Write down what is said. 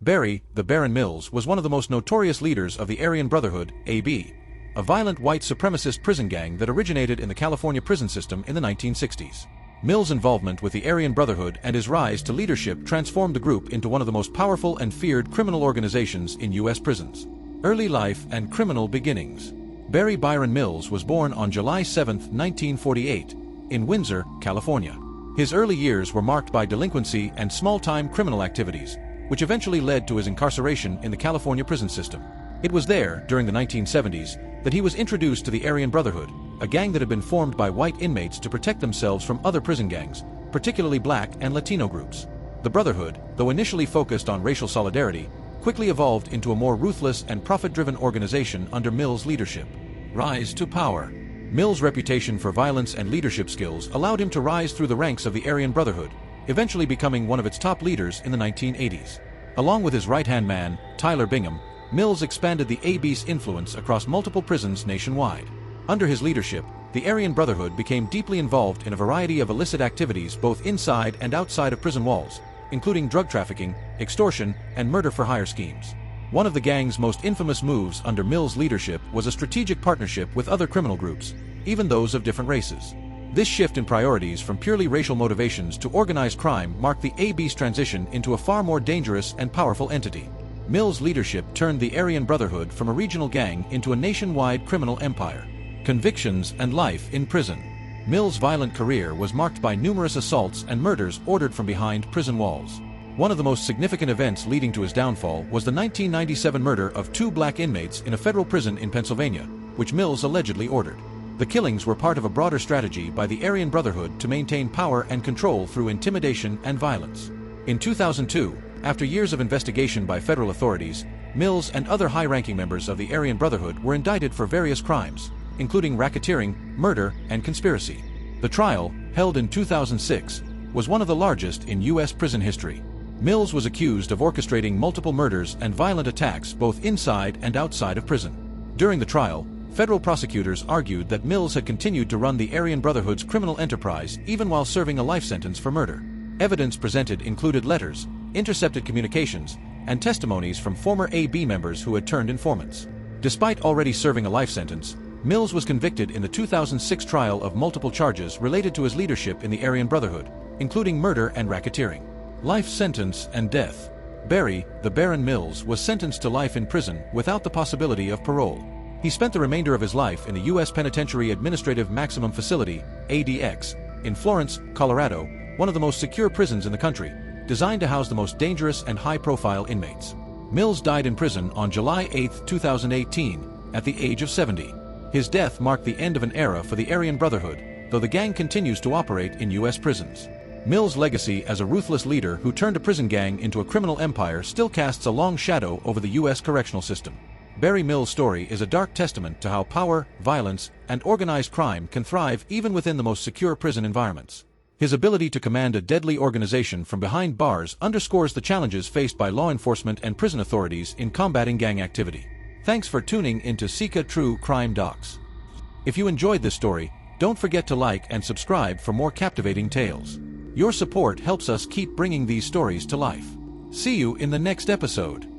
Barry, the Baron Mills, was one of the most notorious leaders of the Aryan Brotherhood, AB, a violent white supremacist prison gang that originated in the California prison system in the 1960s. Mills' involvement with the Aryan Brotherhood and his rise to leadership transformed the group into one of the most powerful and feared criminal organizations in U.S. prisons. Early life and criminal beginnings. Barry Byron Mills was born on July 7, 1948, in Windsor, California. His early years were marked by delinquency and small-time criminal activities, which eventually led to his incarceration in the California prison system. It was there, during the 1970s, that he was introduced to the Aryan Brotherhood, a gang that had been formed by white inmates to protect themselves from other prison gangs, particularly black and Latino groups. The Brotherhood, though initially focused on racial solidarity, quickly evolved into a more ruthless and profit-driven organization under Mills' leadership. Rise to power. Mills' reputation for violence and leadership skills allowed him to rise through the ranks of the Aryan Brotherhood, eventually becoming one of its top leaders in the 1980s. Along with his right-hand man, Tyler Bingham, Mills expanded the AB's influence across multiple prisons nationwide. Under his leadership, the Aryan Brotherhood became deeply involved in a variety of illicit activities both inside and outside of prison walls, including drug trafficking, extortion, and murder-for-hire schemes. One of the gang's most infamous moves under Mills' leadership was a strategic partnership with other criminal groups, even those of different races. This shift in priorities from purely racial motivations to organized crime marked the AB's transition into a far more dangerous and powerful entity. Mills' leadership turned the Aryan Brotherhood from a regional gang into a nationwide criminal empire. Convictions and life in prison. Mills' violent career was marked by numerous assaults and murders ordered from behind prison walls. One of the most significant events leading to his downfall was the 1997 murder of 2 black inmates in a federal prison in Pennsylvania, which Mills allegedly ordered. The killings were part of a broader strategy by the Aryan Brotherhood to maintain power and control through intimidation and violence. In 2002, after years of investigation by federal authorities, Mills and other high-ranking members of the Aryan Brotherhood were indicted for various crimes, including racketeering, murder, and conspiracy. The trial, held in 2006, was one of the largest in U.S. prison history. Mills was accused of orchestrating multiple murders and violent attacks both inside and outside of prison. During the trial, federal prosecutors argued that Mills had continued to run the Aryan Brotherhood's criminal enterprise even while serving a life sentence for murder. Evidence presented included letters, intercepted communications, and testimonies from former AB members who had turned informants. Despite already serving a life sentence, Mills was convicted in the 2006 trial of multiple charges related to his leadership in the Aryan Brotherhood, including murder and racketeering. Life sentence and death. Barry, the Baron Mills, was sentenced to life in prison without the possibility of parole. He spent the remainder of his life in the U.S. Penitentiary Administrative Maximum Facility, ADX, in Florence, Colorado, one of the most secure prisons in the country, designed to house the most dangerous and high-profile inmates. Mills died in prison on July 8, 2018, at the age of 70. His death marked the end of an era for the Aryan Brotherhood, though the gang continues to operate in U.S. prisons. Mills' legacy as a ruthless leader who turned a prison gang into a criminal empire still casts a long shadow over the U.S. correctional system. Barry Mills' story is a dark testament to how power, violence, and organized crime can thrive even within the most secure prison environments. His ability to command a deadly organization from behind bars underscores the challenges faced by law enforcement and prison authorities in combating gang activity. Thanks for tuning into Sika True Crime Docs. If you enjoyed this story, don't forget to like and subscribe for more captivating tales. Your support helps us keep bringing these stories to life. See you in the next episode.